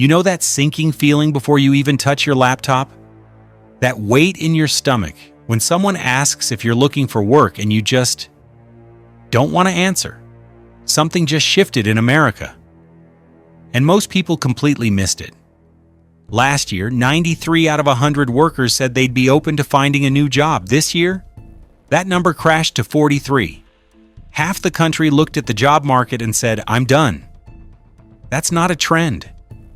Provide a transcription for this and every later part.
You know that sinking feeling before you even touch your laptop? That weight in your stomach when someone asks if you're looking for work and you just don't want to answer. Something just shifted in America. And most people completely missed it. Last year, 93 out of 100 workers said they'd be open to finding a new job. This year, that number crashed to 43. Half the country looked at the job market and said, "I'm done." That's not a trend.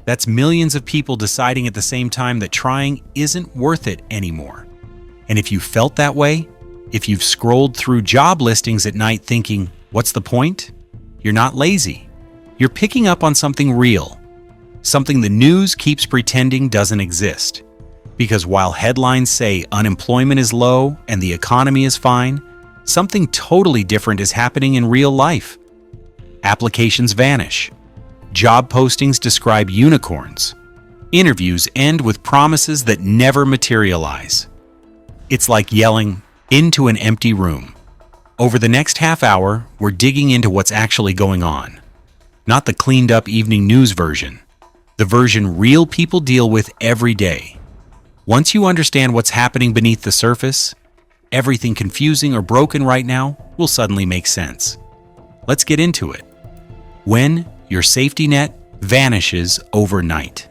That's millions of people deciding at the same time that trying isn't worth it anymore. And if you felt that way, if you've scrolled through job listings at night thinking, "What's the point?" You're not lazy. You're picking up on something real. Something the news keeps pretending doesn't exist. Because while headlines say unemployment is low and the economy is fine, something totally different is happening in real life. Applications vanish. Job postings describe unicorns. Interviews end with promises that never materialize. It's like yelling into an empty room. Over the next half hour, we're digging into what's actually going on. Not the cleaned up evening news version. The version real people deal with every day. Once you understand what's happening beneath the surface, everything confusing or broken right now will suddenly make sense. Let's get into it. When your safety net vanishes overnight.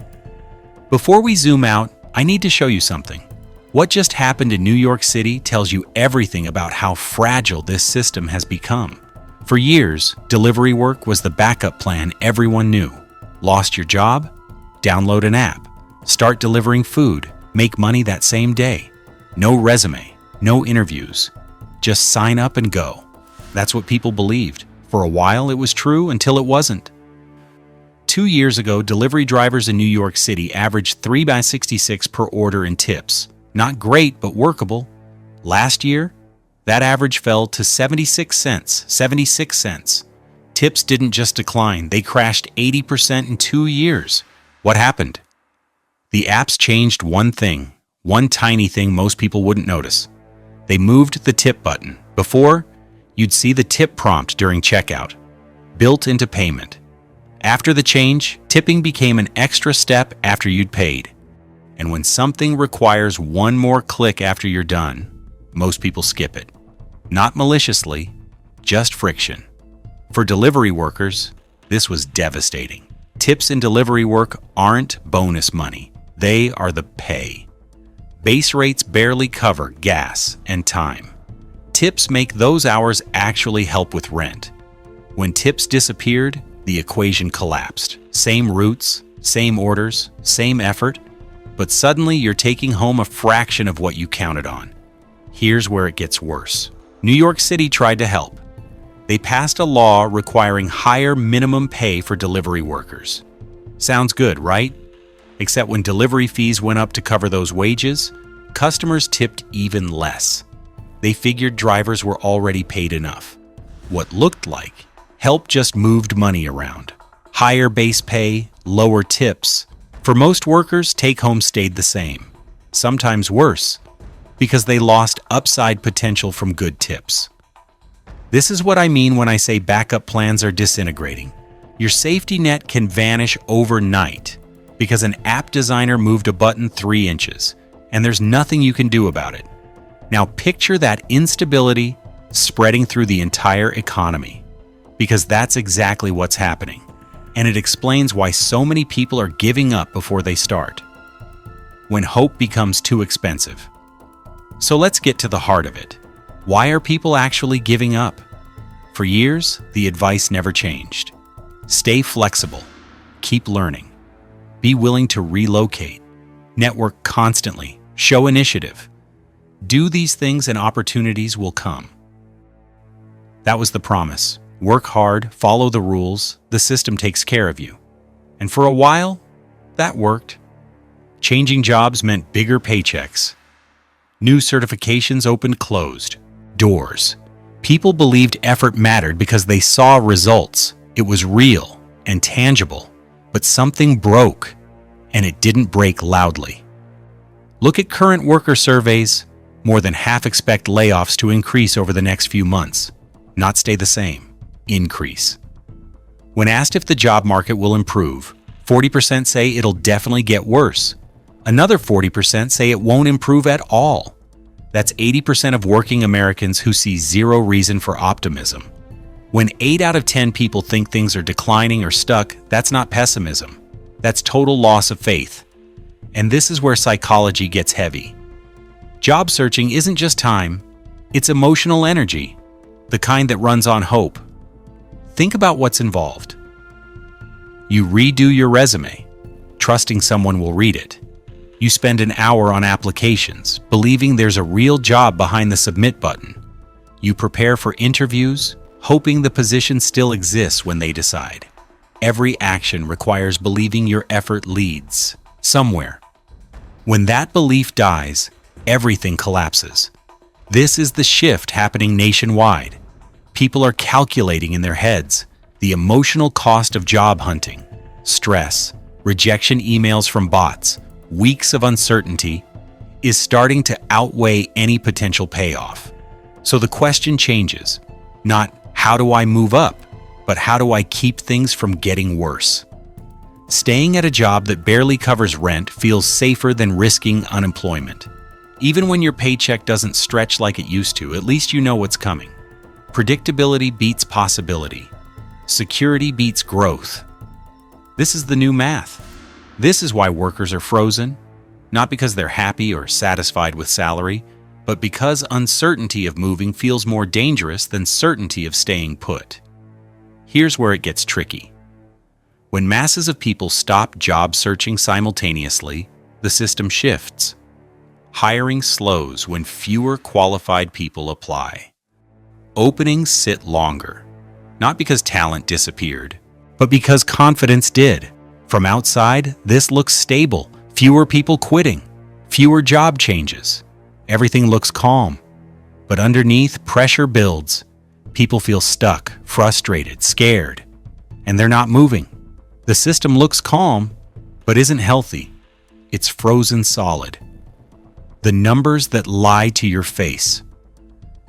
Before we zoom out, I need to show you something. What just happened in New York City tells you everything about how fragile this system has become. For years, delivery work was the backup plan everyone knew. Lost your job? Download an app. Start delivering food. Make money that same day. No resume, no interviews. Just sign up and go. That's what people believed. For a while it was true until it wasn't. 2 years ago, delivery drivers in New York City averaged 3x66 per order in tips. Not great, but workable. Last year, that average fell to 76 cents. Tips didn't just decline, they crashed 80% in 2 years. What happened? The apps changed one thing, one tiny thing most people wouldn't notice. They moved the tip button. Before, you'd see the tip prompt during checkout, built into payment. After the change, tipping became an extra step after you'd paid. And when something requires one more click after you're done, most people skip it. Not maliciously, just friction. For delivery workers, this was devastating. Tips in delivery work aren't bonus money. They are the pay. Base rates barely cover gas and time. Tips make those hours actually help with rent. When tips disappeared, the equation collapsed. Same routes, same orders, same effort, but suddenly you're taking home a fraction of what you counted on. Here's where it gets worse. New York City tried to help. They passed a law requiring higher minimum pay for delivery workers. Sounds good, right? Except when delivery fees went up to cover those wages, customers tipped even less. They figured drivers were already paid enough. What looked like help just moved money around. Higher base pay, lower tips. For most workers, take-home stayed the same. Sometimes worse, because they lost upside potential from good tips. This is what I mean when I say backup plans are disintegrating. Your safety net can vanish overnight because an app designer moved a button 3 inches, and there's nothing you can do about it. Now picture that instability spreading through the entire economy, because that's exactly what's happening, and it explains why so many people are giving up before they start. When hope becomes too expensive. So let's get to the heart of it. Why are people actually giving up? For years, the advice never changed. Stay flexible. Keep learning. Be willing to relocate. Network constantly. Show initiative. Do these things and opportunities will come. That was the promise. Work hard, follow the rules, the system takes care of you. And for a while, that worked. Changing jobs meant bigger paychecks. New certifications opened closed doors. People believed effort mattered because they saw results. It was real and tangible. But something broke, and it didn't break loudly. Look at current worker surveys. More than half expect layoffs to increase over the next few months. Not stay the same. Increase. When asked if the job market will improve, 40% say it'll definitely get worse. Another 40% say it won't improve at all. That's 80% of working Americans who see zero reason for optimism. When 8 out of 10 people think things are declining or stuck, that's not pessimism. That's total loss of faith. And this is where psychology gets heavy. Job searching isn't just time, it's emotional energy, the kind that runs on hope. Think about what's involved. You redo your resume, trusting someone will read it. You spend an hour on applications, believing there's a real job behind the submit button. You prepare for interviews, hoping the position still exists when they decide. Every action requires believing your effort leads somewhere. When that belief dies, everything collapses. This is the shift happening nationwide. People are calculating in their heads the emotional cost of job hunting, stress, rejection emails from bots, weeks of uncertainty is starting to outweigh any potential payoff. So the question changes, not how do I move up, but how do I keep things from getting worse? Staying at a job that barely covers rent feels safer than risking unemployment. Even when your paycheck doesn't stretch like it used to, at least you know what's coming. Predictability beats possibility. Security beats growth. This is the new math. This is why workers are frozen, not because they're happy or satisfied with salary, but because uncertainty of moving feels more dangerous than certainty of staying put. Here's where it gets tricky. When masses of people stop job searching simultaneously, the system shifts. Hiring slows when fewer qualified people apply. Openings sit longer, not because talent disappeared, but because confidence did. From outside, this looks stable. Fewer people quitting, fewer job changes. Everything looks calm. But underneath, pressure builds. People feel stuck, frustrated, scared, and they're not moving. The system looks calm, but isn't healthy. It's frozen solid. The numbers that lie to your face.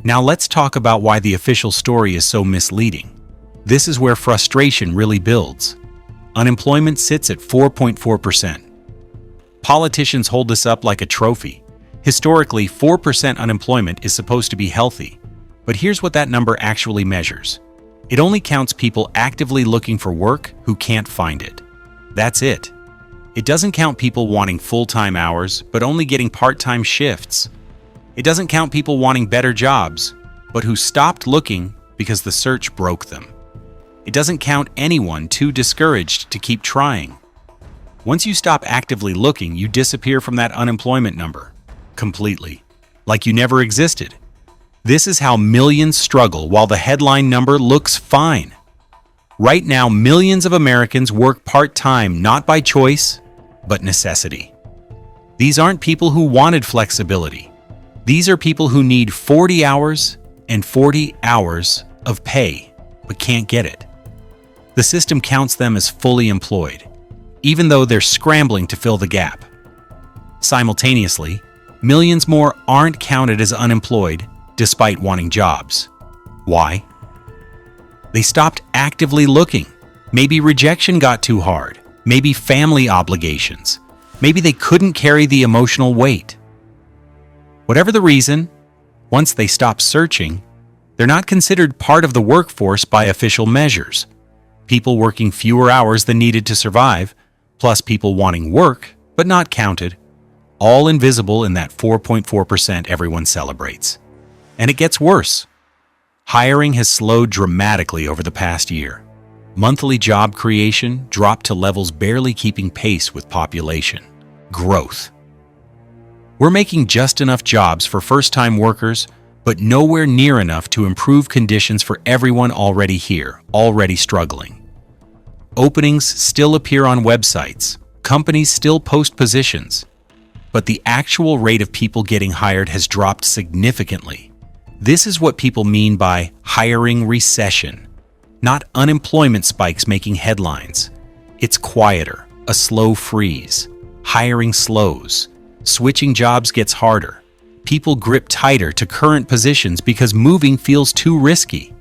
Now let's talk about why the official story is so misleading. This is where frustration really builds. Unemployment sits at 4.4%. Politicians hold this up like a trophy. Historically, 4% unemployment is supposed to be healthy. But here's what that number actually measures. It only counts people actively looking for work who can't find it. That's it. It doesn't count people wanting full-time hours, but only getting part-time shifts. It doesn't count people wanting better jobs, but who stopped looking because the search broke them. It doesn't count anyone too discouraged to keep trying. Once you stop actively looking, you disappear from that unemployment number completely, like you never existed. This is how millions struggle while the headline number looks fine. Right now, millions of Americans work part-time not by choice, but necessity. These aren't people who wanted flexibility. These are people who need 40 hours and 40 hours of pay, but can't get it. The system counts them as fully employed, even though they're scrambling to fill the gap. Simultaneously, millions more aren't counted as unemployed despite wanting jobs. Why? They stopped actively looking. Maybe rejection got too hard. Maybe family obligations. Maybe they couldn't carry the emotional weight. Whatever the reason, once they stop searching, they're not considered part of the workforce by official measures. People working fewer hours than needed to survive, plus people wanting work but not counted, all invisible in that 4.4% everyone celebrates. And it gets worse. Hiring has slowed dramatically over the past year. Monthly job creation dropped to levels barely keeping pace with population growth. We're making just enough jobs for first-time workers, but nowhere near enough to improve conditions for everyone already here, already struggling. Openings still appear on websites. Companies still post positions. But the actual rate of people getting hired has dropped significantly. This is what people mean by hiring recession, not unemployment spikes making headlines. It's quieter, a slow freeze. Hiring slows. Switching jobs gets harder. People grip tighter to current positions because moving feels too risky.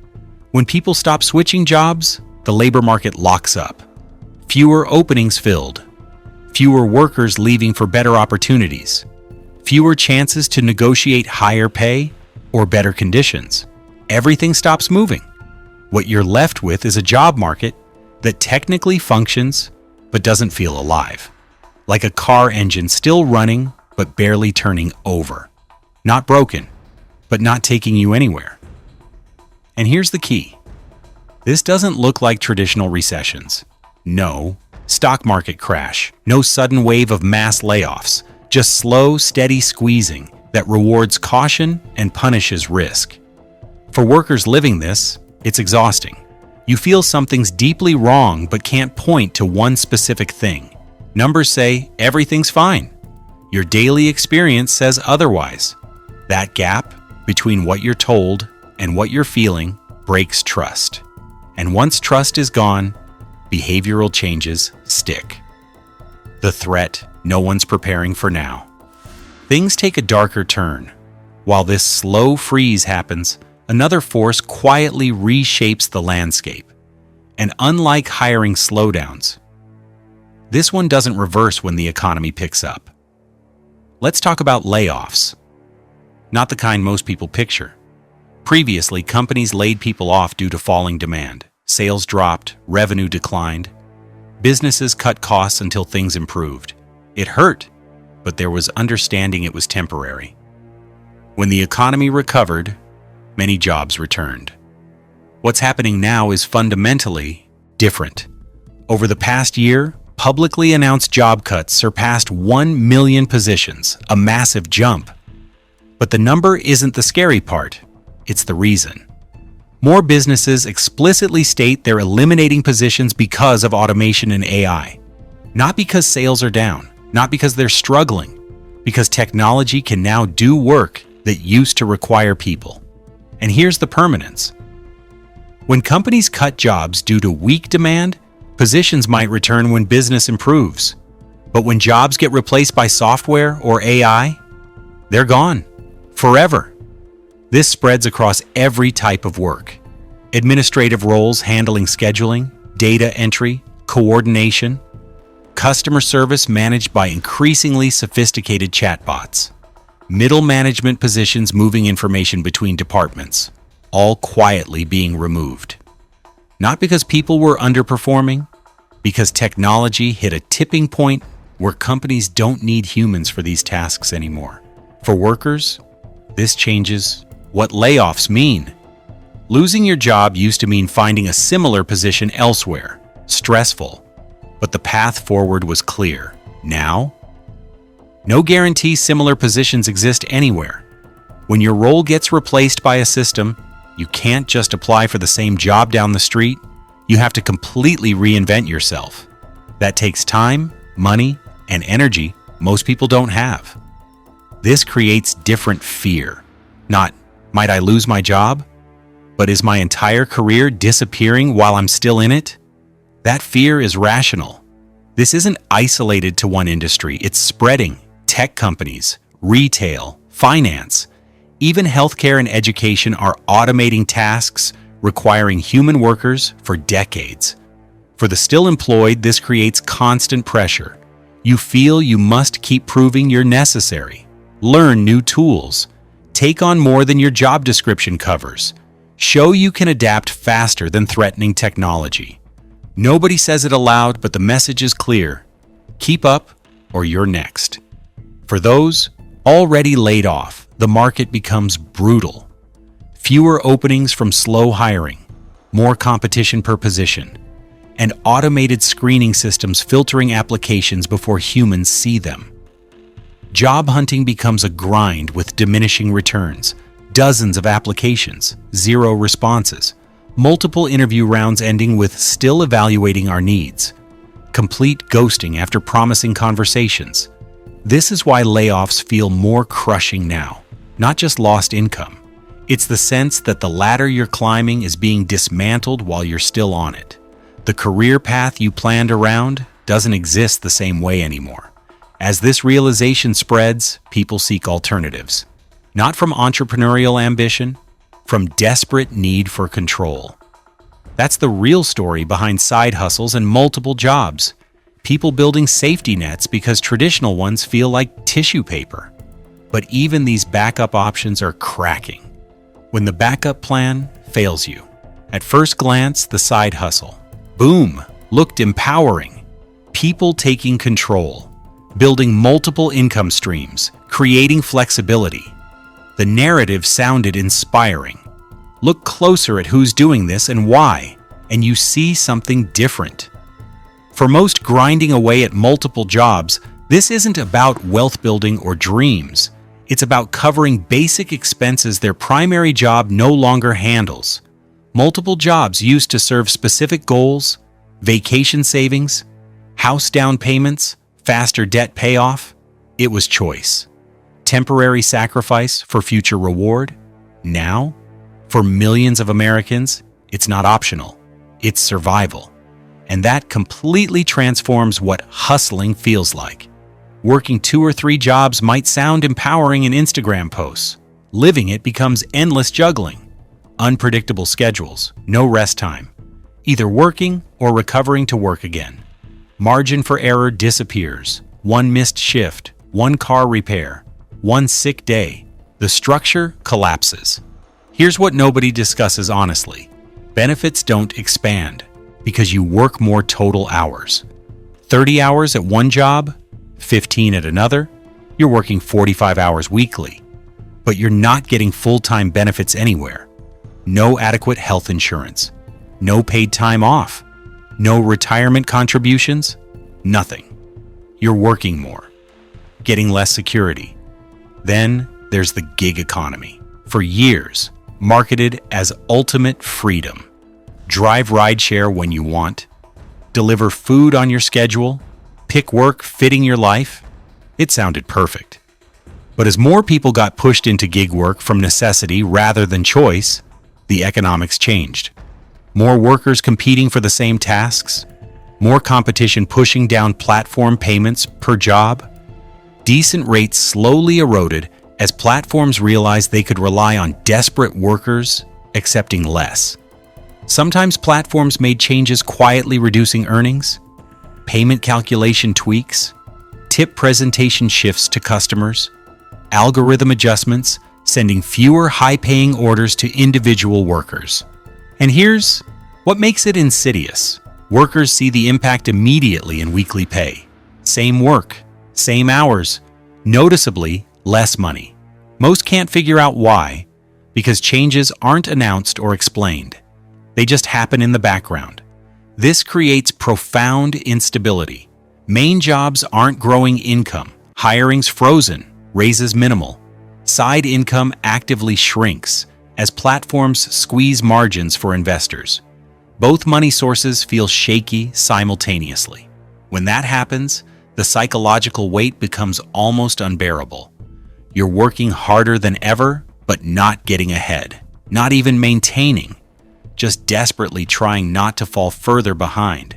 When people stop switching jobs, the labor market locks up. fewer openings filled, fewer workers leaving for better opportunities, fewer chances to negotiate higher pay or better conditions. Everything stops moving. What you're left with is a job market that technically functions but doesn't feel alive. Like a car engine still running but barely turning over. Not broken, but not taking you anywhere. And here's the key. This doesn't look like traditional recessions. No stock market crash, no sudden wave of mass layoffs, just slow, steady squeezing that rewards caution and punishes risk. For workers living this, it's exhausting. You feel something's deeply wrong but can't point to one specific thing. Numbers say everything's fine. Your daily experience says otherwise. That gap between what you're told and what you're feeling breaks trust. And once trust is gone, behavioral changes stick. The threat no one's preparing for now. Things take a darker turn. While this slow freeze happens, another force quietly reshapes the landscape. And unlike hiring slowdowns, this one doesn't reverse when the economy picks up. Let's talk about layoffs. Not the kind most people picture. Previously, companies laid people off due to falling demand. Sales dropped, revenue declined. Businesses cut costs until things improved. It hurt, but there was understanding it was temporary. When the economy recovered, many jobs returned. What's happening now is fundamentally different. Over the past year, publicly announced job cuts surpassed 1 million positions, a massive jump. But the number isn't the scary part, it's the reason. More businesses explicitly state they're eliminating positions because of automation and AI. Not because sales are down, not because they're struggling, because technology can now do work that used to require people. And here's the permanence. When companies cut jobs due to weak demand, positions might return when business improves. But when jobs get replaced by software or AI, they're gone. Forever. This spreads across every type of work. Administrative roles handling scheduling, data entry, coordination, customer service managed by increasingly sophisticated chatbots, middle management positions moving information between departments, all quietly being removed. Not because people were underperforming, because technology hit a tipping point where companies don't need humans for these tasks anymore. For workers, this changes what layoffs mean. Losing your job used to mean finding a similar position elsewhere. Stressful, but the path forward was clear. Now, no guarantee similar positions exist anywhere. When your role gets replaced by a system, you can't just apply for the same job down the street. You have to completely reinvent yourself. That takes time, money, and energy most people don't have. This creates different fear. Not, might I lose my job? But is my entire career disappearing while I'm still in it? That fear is rational. This isn't isolated to one industry. It's spreading. Tech companies, retail, finance, even healthcare and education are automating tasks requiring human workers for decades. For the still employed, this creates constant pressure. You feel you must keep proving you're necessary. Learn new tools. Take on more than your job description covers. Show you can adapt faster than threatening technology. Nobody says it aloud, but the message is clear. Keep up, or you're next. For those already laid off, the market becomes brutal. Fewer openings from slow hiring, more competition per position, and automated screening systems filtering applications before humans see them. Job hunting becomes a grind with diminishing returns. Dozens of applications, 0 responses. Multiple interview rounds ending with still evaluating our needs. Complete ghosting after promising conversations. This is why layoffs feel more crushing now. Not just lost income. It's the sense that the ladder you're climbing is being dismantled while you're still on it. The career path you planned around doesn't exist the same way anymore. As this realization spreads, people seek alternatives. Not from entrepreneurial ambition, from desperate need for control. That's the real story behind side hustles and multiple jobs. People building safety nets because traditional ones feel like tissue paper. But even these backup options are cracking. When the backup plan fails you. At first glance, the side hustle, boom, looked empowering. People taking control, building multiple income streams, creating flexibility. The narrative sounded inspiring. Look closer at who's doing this and why, and you see something different. For most grinding away at multiple jobs, this isn't about wealth building or dreams. It's about covering basic expenses their primary job no longer handles. Multiple jobs used to serve specific goals, vacation savings, house down payments, faster debt payoff. It was choice. Temporary sacrifice for future reward. Now, for millions of Americans, it's not optional. It's survival. And that completely transforms what hustling feels like. Working 2 or 3 jobs might sound empowering in Instagram posts. Living it becomes endless juggling. Unpredictable schedules, no rest time. Either working or recovering to work again. Margin for error disappears. One missed shift, one car repair, one sick day. The structure collapses. Here's what nobody discusses honestly. Benefits don't expand because you work more total hours. 30 hours at one job, 15 at another, you're working 45 hours weekly. But you're not getting full-time benefits anywhere. No adequate health insurance. No paid time off. No retirement contributions. Nothing. You're working more. Getting less security. Then there's the gig economy. For years, marketed as ultimate freedom. Drive rideshare when you want. Deliver food on your schedule. Pick work fitting your life. It sounded perfect. But as more people got pushed into gig work from necessity rather than choice, the economics changed. More workers competing for the same tasks. More competition pushing down platform payments per job. Decent rates slowly eroded as platforms realized they could rely on desperate workers accepting less. Sometimes platforms made changes quietly reducing earnings, payment calculation tweaks, tip presentation shifts to customers, algorithm adjustments, sending fewer high-paying orders to individual workers. And here's what makes it insidious. Workers see the impact immediately in weekly pay. Same work, same hours, noticeably less money. Most can't figure out why, because changes aren't announced or explained. They just happen in the background. This creates profound instability. Main jobs aren't growing income. Hiring's frozen, raises minimal. Side income actively shrinks as platforms squeeze margins for investors. Both money sources feel shaky simultaneously. When that happens, the psychological weight becomes almost unbearable. You're working harder than ever, but not getting ahead, not even maintaining, just desperately trying not to fall further behind.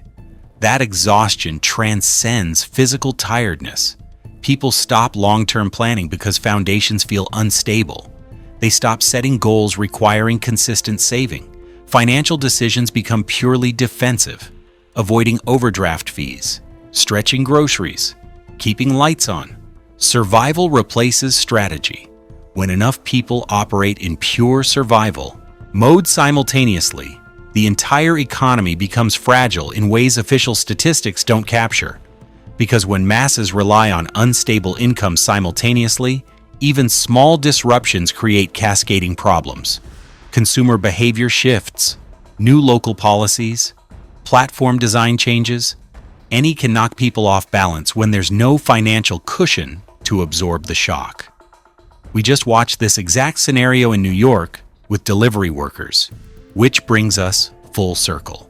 That exhaustion transcends physical tiredness. People stop long-term planning because foundations feel unstable. They stop setting goals requiring consistent saving. Financial decisions become purely defensive, avoiding overdraft fees, stretching groceries, keeping lights on. Survival replaces strategy. When enough people operate in pure survival mode simultaneously, the entire economy becomes fragile in ways official statistics don't capture. Because when masses rely on unstable income simultaneously, even small disruptions create cascading problems. Consumer behavior shifts, new local policies, platform design changes. Any can knock people off balance when there's no financial cushion to absorb the shock. We just watched this exact scenario in New York with delivery workers, which brings us full circle.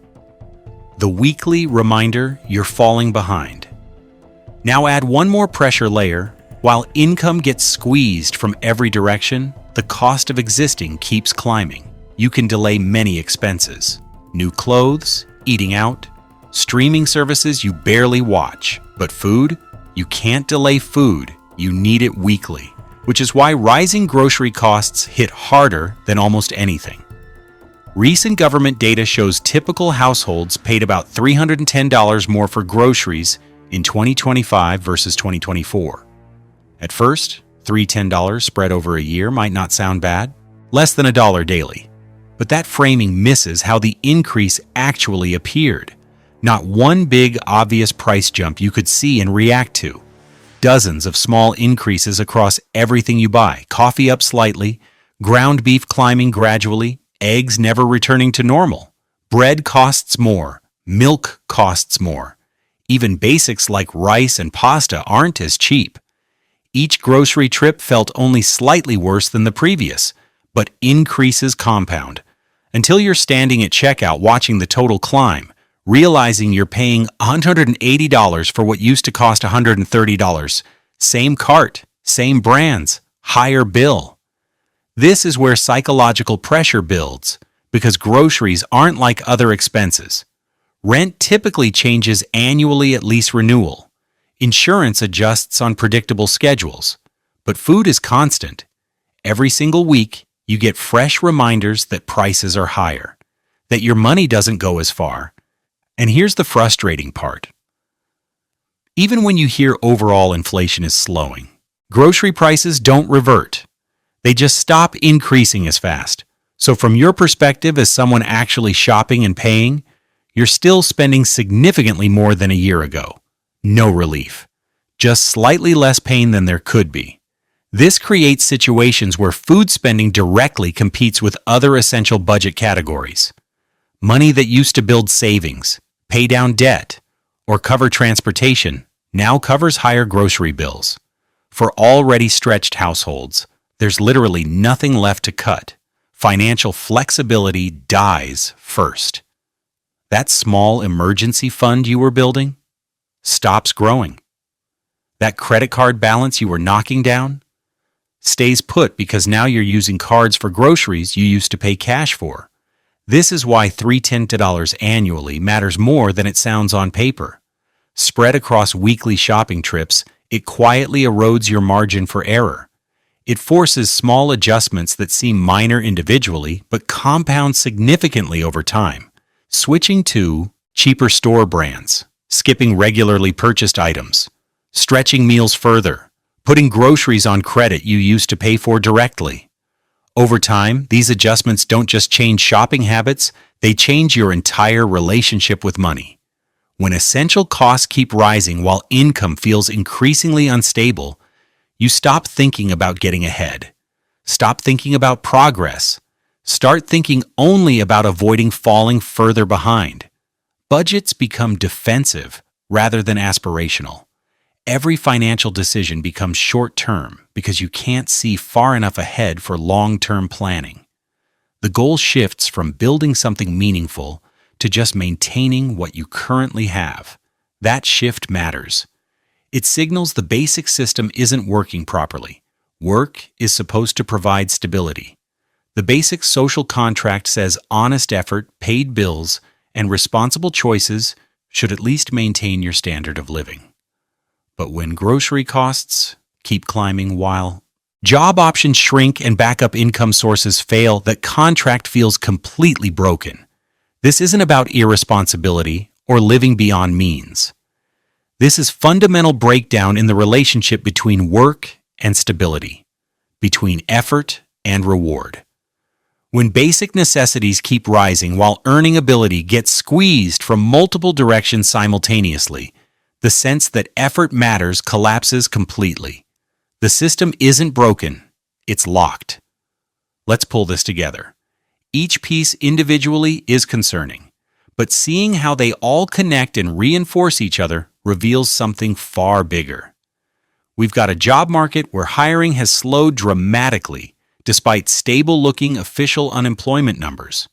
The weekly reminder you're falling behind. Now add one more pressure layer. While income gets squeezed from every direction, the cost of existing keeps climbing. You can delay many expenses. New clothes, eating out, streaming services you barely watch. But food? You can't delay food. You need it weekly. Which is why rising grocery costs hit harder than almost anything. Recent government data shows typical households paid about $310 more for groceries in 2025 versus 2024. At first, $310 spread over a year might not sound bad, less than $1 daily. But that framing misses how the increase actually appeared. Not one big, obvious price jump you could see and react to. Dozens of small increases across everything you buy. Coffee up slightly, ground beef climbing gradually, eggs never returning to normal. Bread costs more, milk costs more. Even basics like rice and pasta aren't as cheap. Each grocery trip felt only slightly worse than the previous, but increases compound. Until you're standing at checkout watching the total climb, realizing you're paying $180 for what used to cost $130. Same cart, same brands, higher bill. This is where psychological pressure builds, because groceries aren't like other expenses. Rent typically changes annually at lease renewal. Insurance adjusts on predictable schedules. But food is constant. Every single week, you get fresh reminders that prices are higher, that your money doesn't go as far. And here's the frustrating part. Even when you hear overall inflation is slowing, grocery prices don't revert. They just stop increasing as fast. So from your perspective as someone actually shopping and paying, you're still spending significantly more than a year ago. No relief. Just slightly less pain than there could be. This creates situations where food spending directly competes with other essential budget categories. Money that used to build savings, pay down debt, or cover transportation now covers higher grocery bills. For already stretched households, there's literally nothing left to cut. Financial flexibility dies first. That small emergency fund you were building stops growing. That credit card balance you were knocking down stays put because now you're using cards for groceries you used to pay cash for. This is why $310 annually matters more than it sounds on paper. Spread across weekly shopping trips, it quietly erodes your margin for error. It forces small adjustments that seem minor individually but compound significantly over time. Switching to cheaper store brands, skipping regularly purchased items, stretching meals further, putting groceries on credit you used to pay for directly. Over time, these adjustments don't just change shopping habits, they change your entire relationship with money. When essential costs keep rising while income feels increasingly unstable, you stop thinking about getting ahead. Stop thinking about progress. Start thinking only about avoiding falling further behind. Budgets become defensive rather than aspirational. Every financial decision becomes short-term because you can't see far enough ahead for long-term planning. The goal shifts from building something meaningful to just maintaining what you currently have. That shift matters. It signals the basic system isn't working properly. Work is supposed to provide stability. The basic social contract says honest effort, paid bills, and responsible choices should at least maintain your standard of living. But when grocery costs keep climbing while job options shrink and backup income sources fail, that contract feels completely broken. This isn't about irresponsibility or living beyond means. This is fundamental breakdown in the relationship between work and stability, between effort and reward. When basic necessities keep rising while earning ability gets squeezed from multiple directions simultaneously, the sense that effort matters collapses completely. The system isn't broken, it's locked. Let's pull this together. Each piece individually is concerning, but seeing how they all connect and reinforce each other reveals something far bigger. We've got a job market where hiring has slowed dramatically despite stable-looking official unemployment numbers.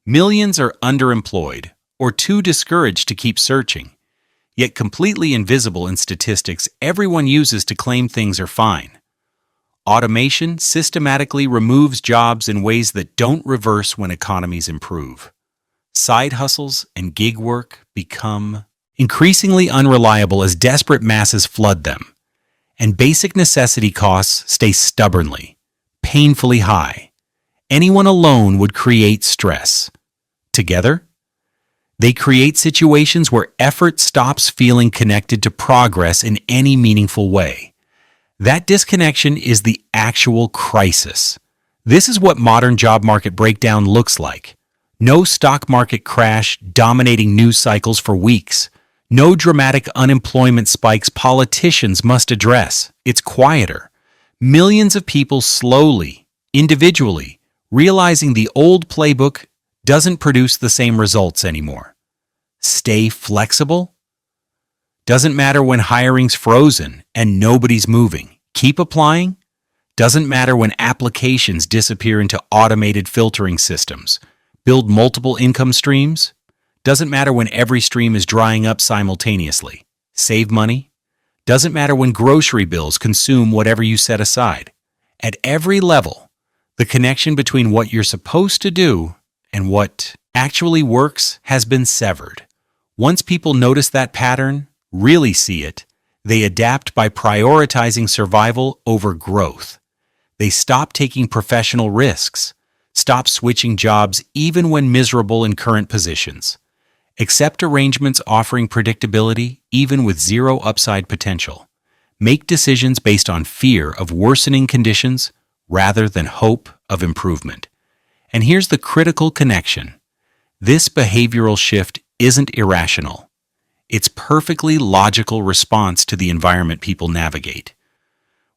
Millions are underemployed or too discouraged to keep searching, yet completely invisible in statistics everyone uses to claim things are fine. Automation systematically removes jobs in ways that don't reverse when economies improve. Side hustles and gig work become increasingly unreliable as desperate masses flood them, and basic necessity costs stay stubbornly, painfully high. anyone alone would create stress. Together, they create situations where effort stops feeling connected to progress in any meaningful way. That disconnection is the actual crisis. This is what modern job market breakdown looks like. No stock market crash dominating news cycles for weeks. No dramatic unemployment spikes politicians must address. It's quieter. Millions of people slowly, individually, realizing the old playbook doesn't produce the same results anymore. Stay flexible? Doesn't matter when hiring's frozen and nobody's moving. Keep applying? Doesn't matter when applications disappear into automated filtering systems. Build multiple income streams? Doesn't matter when every stream is drying up simultaneously. Save money? Doesn't matter when grocery bills consume whatever you set aside. At every level, the connection between what you're supposed to do and what actually works has been severed. Once people notice that pattern, really see it, they adapt by prioritizing survival over growth. They stop taking professional risks, stop switching jobs even when miserable in current positions, accept arrangements offering predictability even with zero upside potential, make decisions based on fear of worsening conditions rather than hope of improvement. And here's the critical connection. This behavioral shift isn't irrational. It's perfectly logical response to the environment people navigate.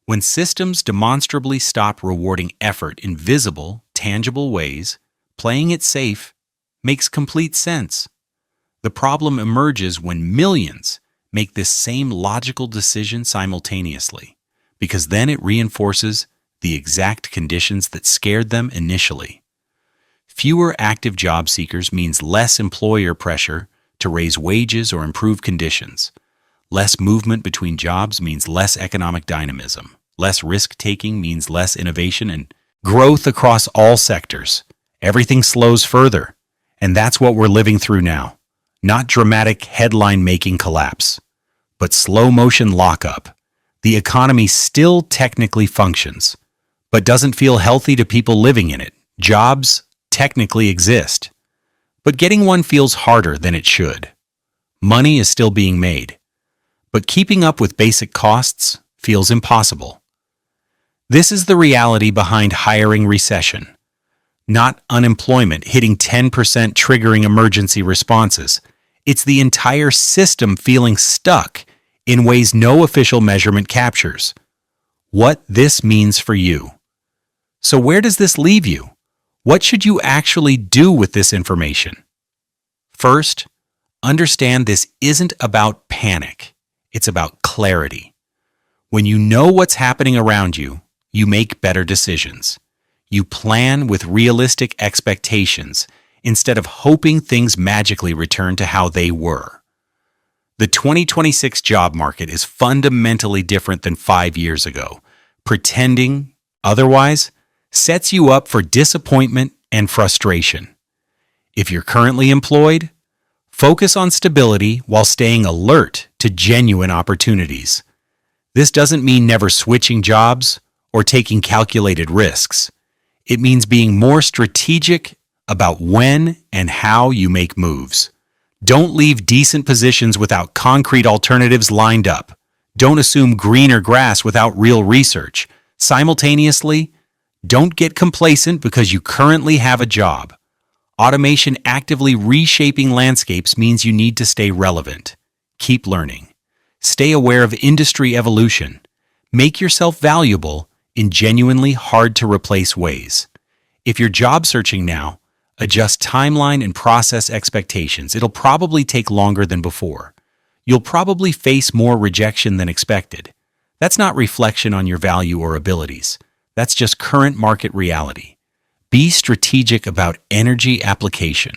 When systems demonstrably stop rewarding effort in visible, tangible ways, playing it safe makes complete sense. The problem emerges when millions make this same logical decision simultaneously, because then it reinforces the exact conditions that scared them initially. Fewer active job seekers means less employer pressure to raise wages or improve conditions. Less movement between jobs means less economic dynamism. Less risk-taking means less innovation and growth across all sectors. Everything slows further, and that's what we're living through now. Not dramatic headline-making collapse, but slow-motion lockup. The economy still technically functions, but doesn't feel healthy to people living in it. Jobs technically exist, but getting one feels harder than it should. Money is still being made, but keeping up with basic costs feels impossible. This is the reality behind hiring recession, not unemployment hitting 10% triggering emergency responses. It's the entire system feeling stuck in ways no official measurement captures. What this means for you. So where does this leave you? What should you actually do with this information? First, understand this isn't about panic. It's about clarity. When you know what's happening around you, you make better decisions. You plan with realistic expectations instead of hoping things magically return to how they were. The 2026 job market is fundamentally different than 5 years ago. Pretending otherwise sets you up for disappointment and frustration. If you're currently employed, focus on stability while staying alert to genuine opportunities. This doesn't mean never switching jobs or taking calculated risks. It means being more strategic about when and how you make moves. Don't leave decent positions without concrete alternatives lined up. Don't assume greener grass without real research. Simultaneously, don't get complacent because you currently have a job. Automation actively reshaping landscapes means you need to stay relevant. Keep learning. Stay aware of industry evolution. Make yourself valuable in genuinely hard-to-replace ways. If you're job searching now, adjust timeline and process expectations. It'll probably take longer than before. You'll probably face more rejection than expected. That's not reflection on your value or abilities. That's just current market reality. Be strategic about energy application.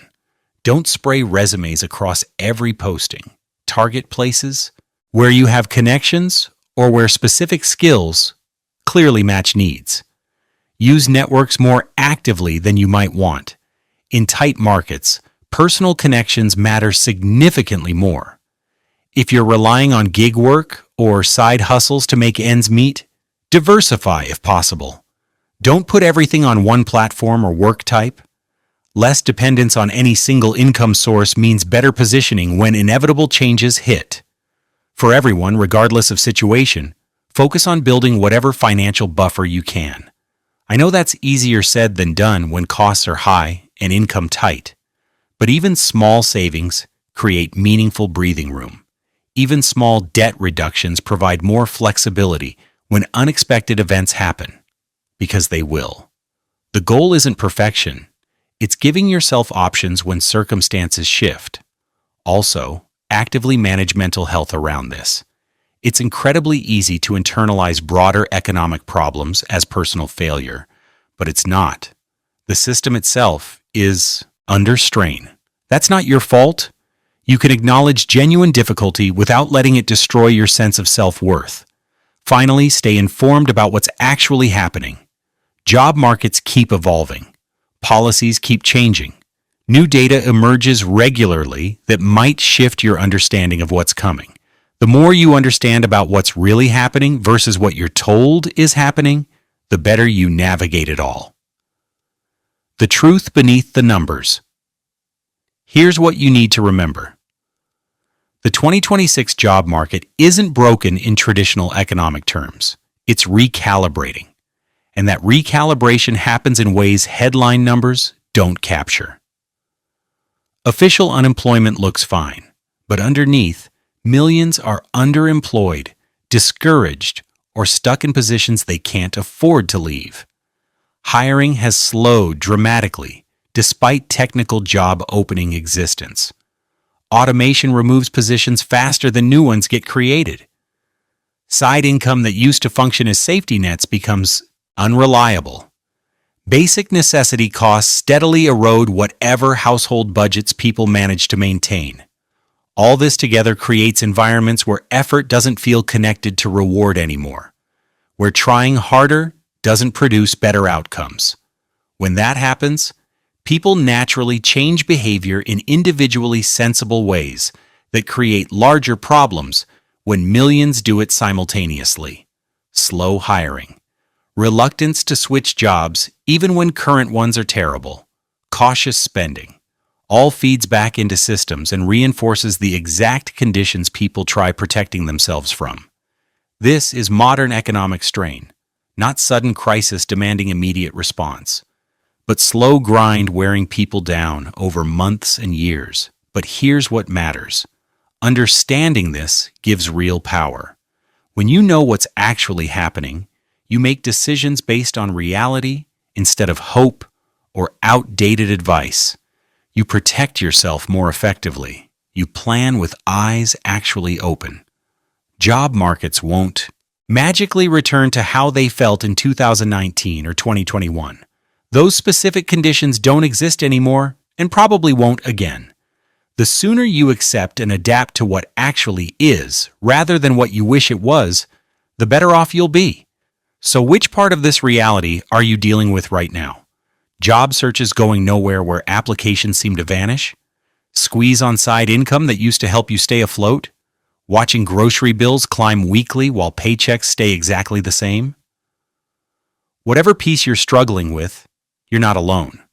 Don't spray resumes across every posting. Target places where you have connections or where specific skills clearly match needs. Use networks more actively than you might want. In tight markets, personal connections matter significantly more. If you're relying on gig work or side hustles to make ends meet, diversify if possible. Don't put everything on one platform or work type. Less dependence on any single income source means better positioning when inevitable changes hit. For everyone, regardless of situation, focus on building whatever financial buffer you can. I know that's easier said than done when costs are high and income tight, but even small savings create meaningful breathing room. Even small debt reductions provide more flexibility when unexpected events happen, because they will. The goal isn't perfection. It's giving yourself options when circumstances shift. Also, actively manage mental health around this. It's incredibly easy to internalize broader economic problems as personal failure, but it's not. The system itself is under strain. That's not your fault. You can acknowledge genuine difficulty without letting it destroy your sense of self-worth. Finally, stay informed about what's actually happening. Job markets keep evolving. Policies keep changing. New data emerges regularly that might shift your understanding of what's coming. The more you understand about what's really happening versus what you're told is happening, the better you navigate it all. The truth beneath the numbers. Here's what you need to remember. The 2026 job market isn't broken in traditional economic terms. It's recalibrating. And that recalibration happens in ways headline numbers don't capture. Official unemployment looks fine, but underneath, millions are underemployed, discouraged, or stuck in positions they can't afford to leave. Hiring has slowed dramatically, despite technical job opening existence. Automation removes positions faster than new ones get created. Side income that used to function as safety nets becomes unreliable. Basic necessity costs steadily erode whatever household budgets people manage to maintain. All this together creates environments where effort doesn't feel connected to reward anymore, where trying harder doesn't produce better outcomes. When that happens, people naturally change behavior in individually sensible ways that create larger problems when millions do it simultaneously. Slow hiring. Reluctance to switch jobs even when current ones are terrible. Cautious spending. All feeds back into systems and reinforces the exact conditions people try protecting themselves from. This is modern economic strain, not sudden crisis demanding immediate response, but slow grind wearing people down over months and years. But here's what matters. Understanding this gives real power. When you know what's actually happening, you make decisions based on reality instead of hope or outdated advice. You protect yourself more effectively. You plan with eyes actually open. Job markets won't magically return to how they felt in 2019 or 2021. Those specific conditions don't exist anymore and probably won't again. The sooner you accept and adapt to what actually is, rather than what you wish it was, the better off you'll be. So which part of this reality are you dealing with right now? Job searches going nowhere where applications seem to vanish? Squeeze on side income that used to help you stay afloat? Watching grocery bills climb weekly while paychecks stay exactly the same? Whatever piece you're struggling with, you're not alone.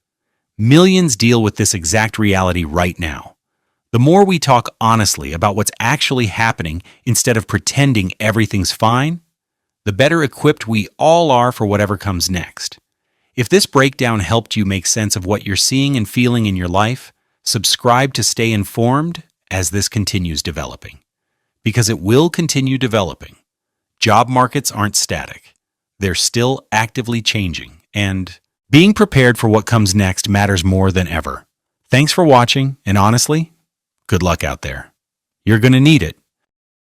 Millions deal with this exact reality right now. The more we talk honestly about what's actually happening instead of pretending everything's fine, the better equipped we all are for whatever comes next. If this breakdown helped you make sense of what you're seeing and feeling in your life, subscribe to stay informed as this continues developing. Because it will continue developing. Job markets aren't static. They're still actively changing, and being prepared for what comes next matters more than ever. Thanks for watching, and honestly, good luck out there. You're going to need it.